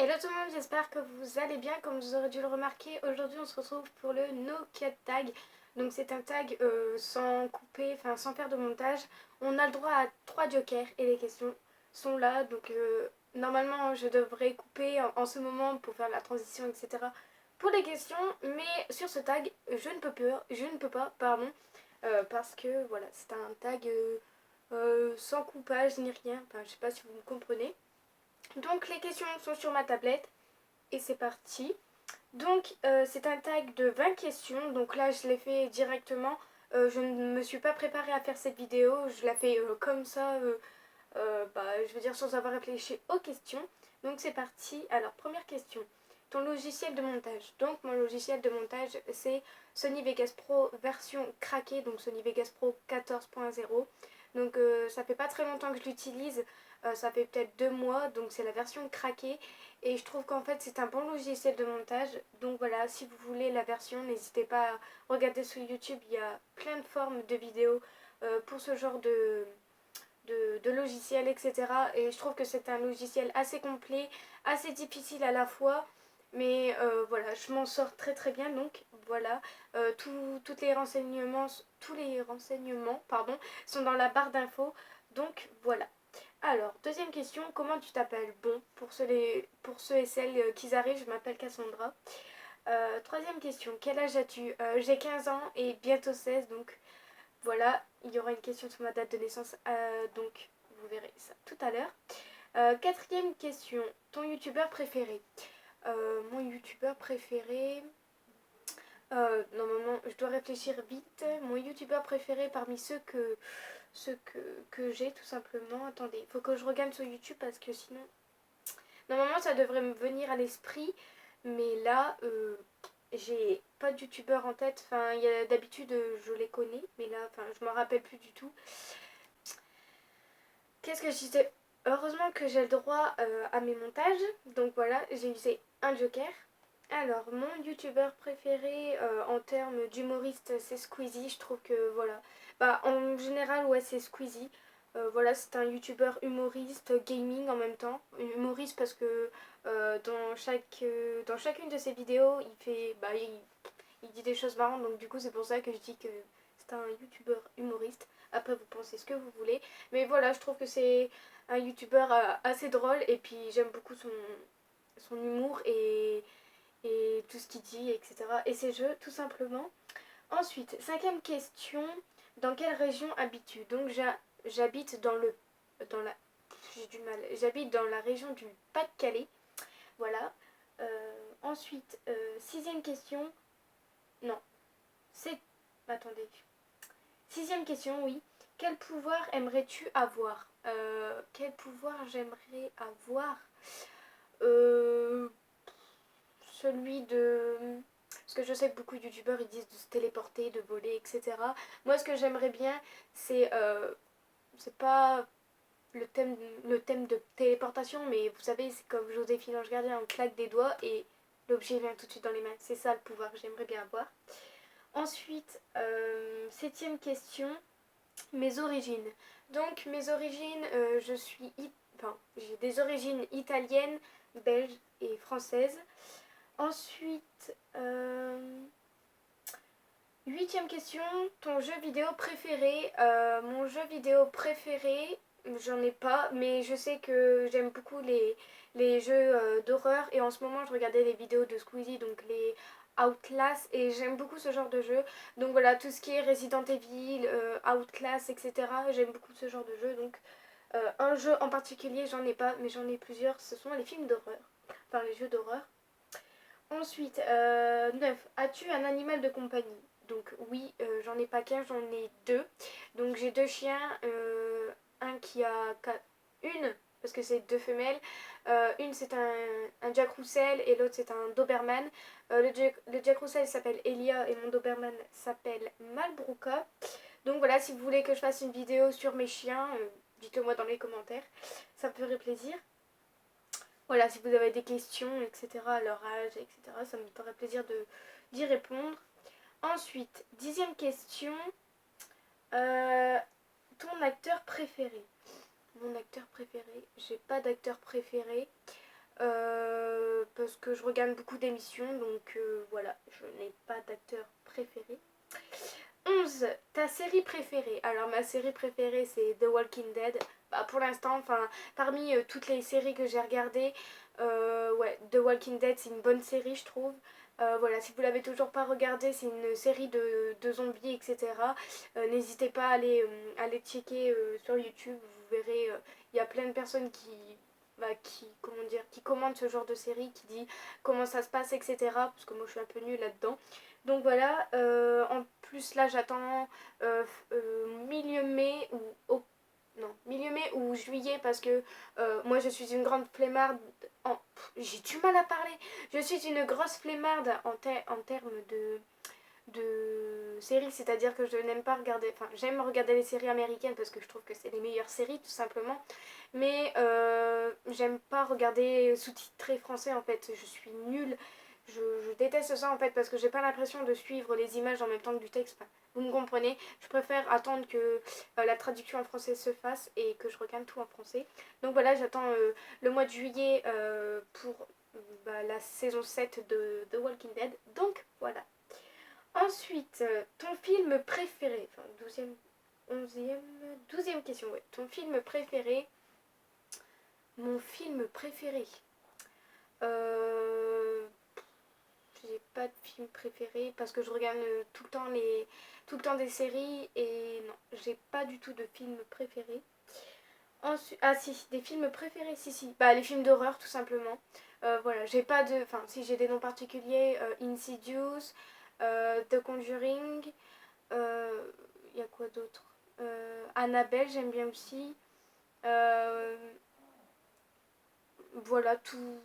Hello tout le monde, j'espère que vous allez bien. Comme vous aurez dû le remarquer, aujourd'hui on se retrouve pour le No Cut Tag. Donc c'est un tag sans couper, enfin sans faire de montage. On a le droit à 3 jokers et les questions sont là. Donc normalement je devrais couper en ce moment pour faire la transition, etc. pour les questions. Mais sur ce tag, je ne peux pas, parce que voilà, c'est un tag sans coupage ni rien. Enfin, je sais pas si vous me comprenez. Donc les questions sont sur ma tablette et c'est parti. Donc c'est un tag de 20 questions. Donc là je l'ai fait directement. Je ne me suis pas préparée à faire cette vidéo. Je la fais comme ça, je veux dire sans avoir réfléchi aux questions. Donc c'est parti. Alors première question. Ton logiciel de montage. Donc mon logiciel de montage c'est Sony Vegas Pro version craquée. Donc Sony Vegas Pro 14.0. Donc ça fait pas très longtemps que je l'utilise. Ça fait peut-être 2 mois, donc c'est la version craquée. Et je trouve qu'en fait c'est un bon logiciel de montage. Donc voilà, si vous voulez la version, n'hésitez pas à regarder sur YouTube. Il y a plein de formes de vidéos pour ce genre de logiciel, etc. Et je trouve que c'est un logiciel assez complet, assez difficile à la fois. Mais voilà, je m'en sors très très bien. Donc voilà, tous les renseignements sont dans la barre d'infos. Donc voilà. Alors, deuxième question, comment tu t'appelles? Bon, pour ceux et celles qui arrivent, je m'appelle Cassandra. Troisième question, quel âge as-tu? J'ai 15 ans et bientôt 16, donc voilà, il y aura une question sur ma date de naissance, donc vous verrez ça tout à l'heure. Quatrième question, ton youtubeur préféré? Mon youtubeur préféré... normalement, je dois réfléchir vite. Mon youtubeur préféré parmi ceux que j'ai tout simplement. Attendez, il faut que je regarde sur YouTube parce que sinon... Normalement ça devrait me venir à l'esprit. Mais là, j'ai pas de youtubeur en tête. Enfin, d'habitude je les connais. Mais là, enfin, je m'en rappelle plus du tout. Qu'est-ce que je disais? Heureusement que j'ai le droit à mes montages. Donc voilà, j'ai usé un joker. Alors, mon youtubeur préféré en termes d'humoriste, c'est Squeezie. Je trouve que voilà. Bah, en général, ouais, c'est Squeezie. Voilà, c'est un youtubeur humoriste, gaming en même temps. Humoriste parce que dans chacune de ses vidéos, il dit des choses marrantes. Donc, du coup, c'est pour ça que je dis que c'est un youtubeur humoriste. Après, vous pensez ce que vous voulez. Mais voilà, je trouve que c'est un youtubeur assez drôle. Et puis, j'aime beaucoup son humour et tout ce qu'il dit, etc. Et ses jeux, tout simplement. Ensuite, cinquième question, dans quelle région habites-tu? Donc j'habite dans la, j'ai du mal, j'habite dans la région du Pas-de-Calais, voilà. Ensuite, sixième question, non, c'est, attendez, sixième question, oui. Quel pouvoir aimerais-tu avoir? Quel pouvoir j'aimerais avoir? Euh, Celui de... Parce que je sais que beaucoup de youtubeurs ils disent de se téléporter, de voler, etc. Moi ce que j'aimerais bien c'est pas le thème de téléportation, mais vous savez c'est comme Joséphine Ange Gardien, on claque des doigts et l'objet vient tout de suite dans les mains. C'est ça le pouvoir que j'aimerais bien avoir. Ensuite, septième question, mes origines. Donc mes origines, j'ai des origines italiennes, belges et françaises. Ensuite, huitième question, ton jeu vidéo préféré? Mon jeu vidéo préféré, j'en ai pas, mais je sais que j'aime beaucoup les jeux d'horreur. Et en ce moment, je regardais les vidéos de Squeezie, donc les Outlast, et j'aime beaucoup ce genre de jeu. Donc voilà, tout ce qui est Resident Evil, Outlast, etc. J'aime beaucoup ce genre de jeu. Donc un jeu en particulier, j'en ai pas, mais j'en ai plusieurs. Ce sont les films d'horreur, enfin les jeux d'horreur. Ensuite, 9. As-tu un animal de compagnie? Donc oui, j'en ai pas qu'un, j'en ai deux. Donc j'ai deux chiens, un qui a une, parce que c'est deux femelles. Une c'est un Jack Russell et l'autre c'est un Doberman. Le Jack Russell s'appelle Elia et mon Doberman s'appelle Malbrouka. Donc voilà, si vous voulez que je fasse une vidéo sur mes chiens, dites-le moi dans les commentaires, ça me ferait plaisir. Voilà, si vous avez des questions, etc., à leur âge, etc., ça me ferait plaisir d'y répondre. Ensuite, dixième question, euh, ton acteur préféré? Mon acteur préféré, j'ai pas d'acteur préféré. parce que je regarde beaucoup d'émissions, donc voilà, je n'ai pas d'acteur préféré. 11. Ta série préférée. Alors ma série préférée c'est The Walking Dead. Bah, pour l'instant, enfin parmi toutes les séries que j'ai regardées, ouais, The Walking Dead c'est une bonne série je trouve. Voilà, si vous l'avez toujours pas regardé, c'est une série de zombies, etc. N'hésitez pas à aller checker sur YouTube, vous verrez, il y a plein de personnes comment dire, qui commentent ce genre de série, qui dit comment ça se passe, etc. Parce que moi je suis un peu nulle là-dedans. Donc voilà, en plus là j'attends milieu mai non, milieu mai ou juillet parce que moi je suis une grande flemmarde j'ai du mal à parler. Je suis une grosse flemmarde en termes de séries, c'est-à-dire que je n'aime pas regarder, enfin j'aime regarder les séries américaines parce que je trouve que c'est les meilleures séries tout simplement, mais j'aime pas regarder sous-titré français en fait, je suis nulle. Je déteste ça en fait parce que j'ai pas l'impression de suivre les images en même temps que du texte. Enfin, vous me comprenez. Je préfère attendre que la traduction en français se fasse et que je regarde tout en français. Donc voilà, j'attends le mois de juillet pour la saison 7 de The Walking Dead. Donc voilà. Ensuite, ton film préféré. Enfin, 12e, 11e, 12e question, ouais. Ton film préféré. Mon film préféré. Euh, J'ai pas de film préféré parce que je regarde tout le temps des séries et non, j'ai pas du tout de film préféré. Ensuite, ah si, des films préférés, si. Bah les films d'horreur tout simplement. Voilà, j'ai pas de, enfin si j'ai des noms particuliers, Insidious, The Conjuring, y a quoi d'autre? Annabelle, j'aime bien aussi. Euh, voilà, tous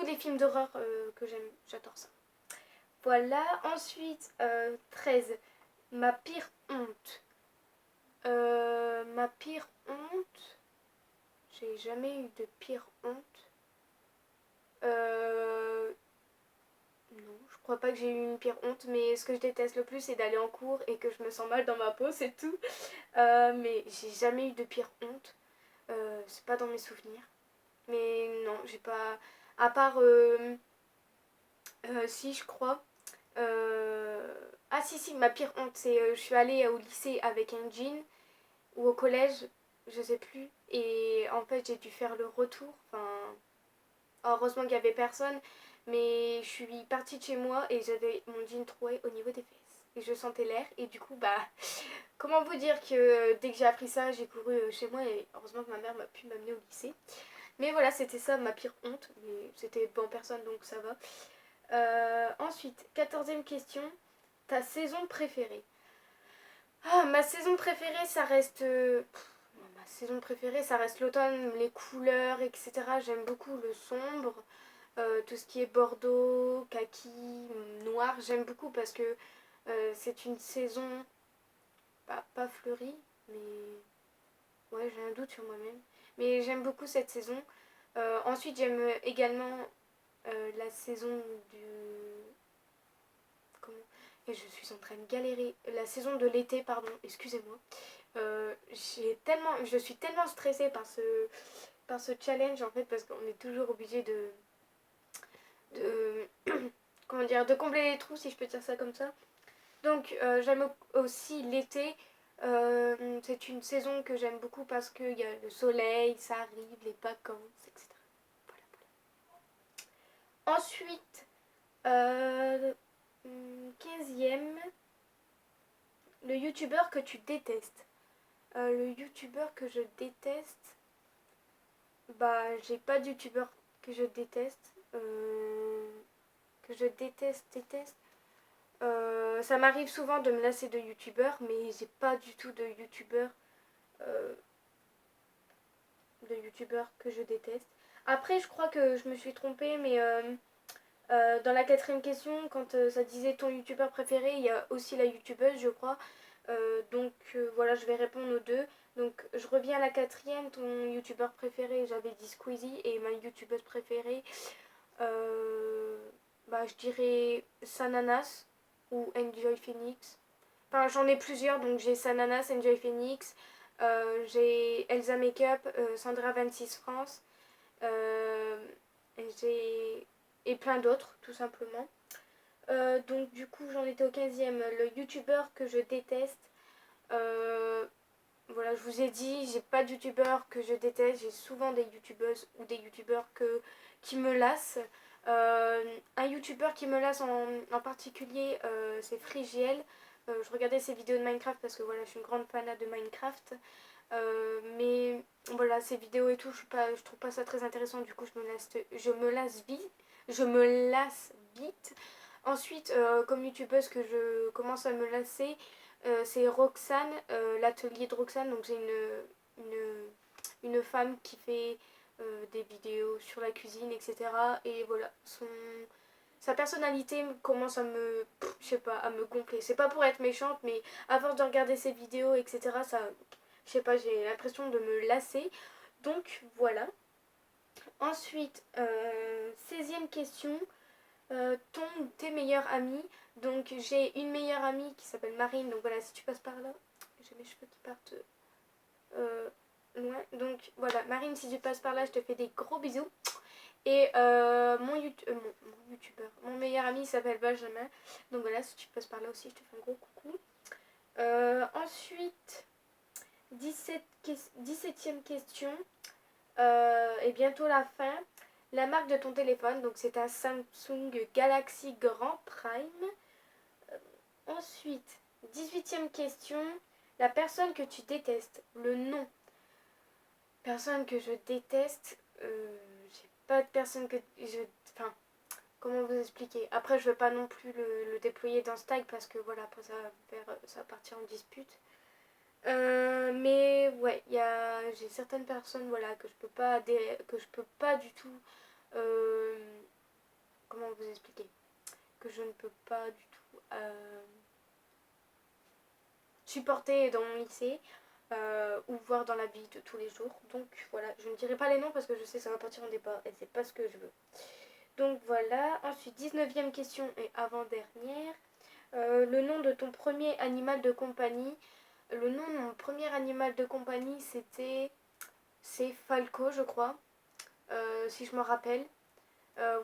les films d'horreur que j'aime, j'adore ça. Voilà, ensuite 13. Ma pire honte. Ma pire honte. J'ai jamais eu de pire honte. Euh, non, je crois pas que j'ai eu une pire honte, mais ce que je déteste le plus c'est d'aller en cours et que je me sens mal dans ma peau, c'est tout. Mais j'ai jamais eu de pire honte. C'est pas dans mes souvenirs. Mais non, j'ai pas. À part. Si, je crois. Ah si, ma pire honte, c'est je suis allée au lycée avec un jean ou au collège, je sais plus. Et en fait, j'ai dû faire le retour. Enfin, heureusement qu'il y avait personne. Mais je suis partie de chez moi et j'avais mon jean troué au niveau des fesses. Et je sentais l'air. Et du coup, bah, comment vous dire que dès que j'ai appris ça, j'ai couru chez moi. Et heureusement que ma mère m'a pu m'amener au lycée. Mais voilà, c'était ça ma pire honte. Mais c'était bonne personne donc ça va. Ensuite, 14e question. Ta saison préférée. Ah, ma saison préférée, ça reste. Ma saison préférée, ça reste l'automne, les couleurs, etc. J'aime beaucoup le sombre, tout ce qui est bordeaux, kaki, noir. J'aime beaucoup parce que c'est une saison pas fleurie, mais. Ouais, j'ai un doute sur moi-même. Mais j'aime beaucoup cette saison. Ensuite, j'aime également la saison du. Comment. Et je suis en train de galérer. La saison de l'été, pardon, excusez-moi. Je suis tellement stressée par ce challenge en fait parce qu'on est toujours obligé de comment dire, de combler les trous si je peux dire ça comme ça. Donc j'aime aussi l'été. C'est une saison que j'aime beaucoup parce qu'il y a le soleil, ça arrive, les vacances, etc. Voilà, voilà. Ensuite, 15e, le youtubeur que tu détestes. Le youtubeur que je déteste, bah j'ai pas de youtubeur que je déteste. Que je déteste. Ça m'arrive souvent de me lasser de youtubeurs, mais j'ai pas du tout euh, de youtubeurs que je déteste. Après, je crois que je me suis trompée, mais dans la 4e question, quand ça disait ton youtubeur préféré, il y a aussi la youtubeuse, je crois. Donc voilà, je vais répondre aux deux. Donc je reviens à la 4e, ton youtubeur préféré, j'avais dit Squeezie, et ma youtubeuse préférée, je dirais Sananas ou Enjoy Phoenix. Enfin, j'en ai plusieurs, donc j'ai Sananas, Enjoy Phoenix, j'ai Elsa Makeup, Sandra 26 France, et et plein d'autres tout simplement. Donc du coup j'en étais au 15e, le youtubeur que je déteste. Voilà, je vous ai dit, j'ai pas de youtubeur que je déteste, j'ai souvent des youtubeuses ou des youtubeurs qui me lassent. Un youtubeur qui me lasse en particulier, c'est Frigiel. Je regardais ses vidéos de Minecraft parce que voilà, je suis une grande fanat de Minecraft. Mais voilà, ses vidéos et tout, je trouve pas ça très intéressant, du coup je me lasse vite. Je me lasse vite. Ensuite, comme youtubeuse que je commence à me lasser, c'est Roxane, l'atelier de Roxane. Donc c'est une femme qui fait des vidéos sur la cuisine, etc. Et voilà, sa personnalité commence je sais pas, à me gonfler. C'est pas pour être méchante, mais à force de regarder ses vidéos, etc., ça, je sais pas, j'ai l'impression de me lasser. Donc voilà. Ensuite, 16e question. Ton ou tes meilleurs amis. Donc j'ai une meilleure amie qui s'appelle Marine. Donc voilà, si tu passes par là, j'ai mes cheveux qui partent loin. Donc voilà, Marine, si tu passes par là, je te fais des gros bisous. Et mon youtubeur, mon meilleur ami s'appelle Benjamin. Donc voilà, si tu passes par là aussi, je te fais un gros coucou. Ensuite, 17e question. Et bientôt la fin. La marque de ton téléphone, donc c'est un Samsung Galaxy Grand Prime. Ensuite, 18e question. La personne que tu détestes, le nom. Personne que je déteste, j'ai pas de personne que je... Enfin, comment vous expliquer? Après, je vais pas non plus le déployer dans ce tag parce que voilà, après ça va partir en dispute. Mais ouais, j'ai certaines personnes voilà, que je peux pas du tout... comment vous expliquer? Que je ne peux pas du tout supporter dans mon lycée. Ou voir dans la vie de tous les jours. Donc voilà, je ne dirai pas les noms parce que je sais que ça va partir en débat et c'est pas ce que je veux. Donc voilà, ensuite 19e question et avant-dernière. Le nom de ton premier animal de compagnie. Le nom de mon premier animal de compagnie c'est Falco, je crois, si je me rappelle.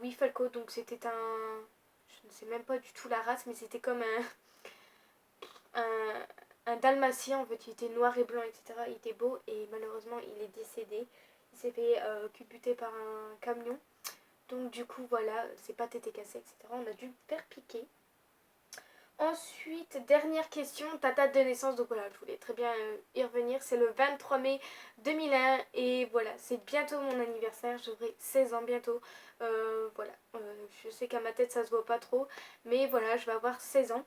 Oui, Falco, donc c'était je ne sais même pas du tout la race, mais c'était comme un, un dalmatien, en fait, il était noir et blanc, etc. Il était beau et malheureusement il est décédé. Il s'est fait culbuter par un camion. Donc du coup voilà, ses pattes étaient cassées, etc. On a dû le faire piquer. Ensuite, dernière question, ta date de naissance. Donc voilà, je voulais très bien y revenir. C'est le 23 mai 2001 et voilà, c'est bientôt mon anniversaire. J'aurai 16 ans bientôt. Voilà, je sais qu'à ma tête ça se voit pas trop, mais voilà, je vais avoir 16 ans.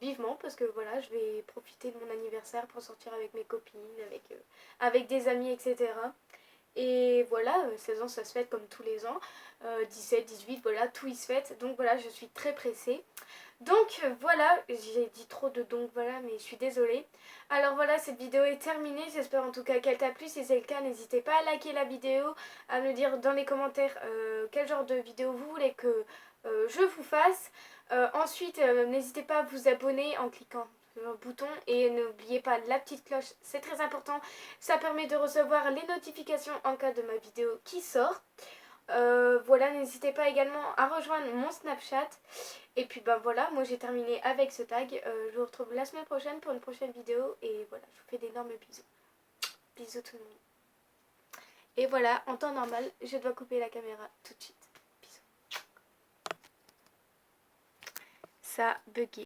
Vivement parce que voilà, je vais profiter de mon anniversaire pour sortir avec mes copines, avec des amis, etc. Et voilà, 16 ans ça se fête comme tous les ans. 17, 18, voilà, tout y se fête. Donc voilà, je suis très pressée. Donc voilà, j'ai dit trop de donc voilà, mais je suis désolée. Alors voilà, cette vidéo est terminée. J'espère en tout cas qu'elle t'a plu. Si c'est le cas, n'hésitez pas à liker la vidéo, à me dire dans les commentaires quel genre de vidéo vous voulez que je vous fasse. Ensuite, n'hésitez pas à vous abonner en cliquant sur le bouton et n'oubliez pas la petite cloche, c'est très important. Ça permet de recevoir les notifications en cas de ma vidéo qui sort. Voilà, n'hésitez pas également à rejoindre mon Snapchat. Et puis ben voilà, moi j'ai terminé avec ce tag. Je vous retrouve la semaine prochaine pour une prochaine vidéo. Et voilà, je vous fais d'énormes bisous. Bisous tout le monde. Et voilà, en temps normal, je dois couper la caméra tout de suite. Bisous. Ça a bugué.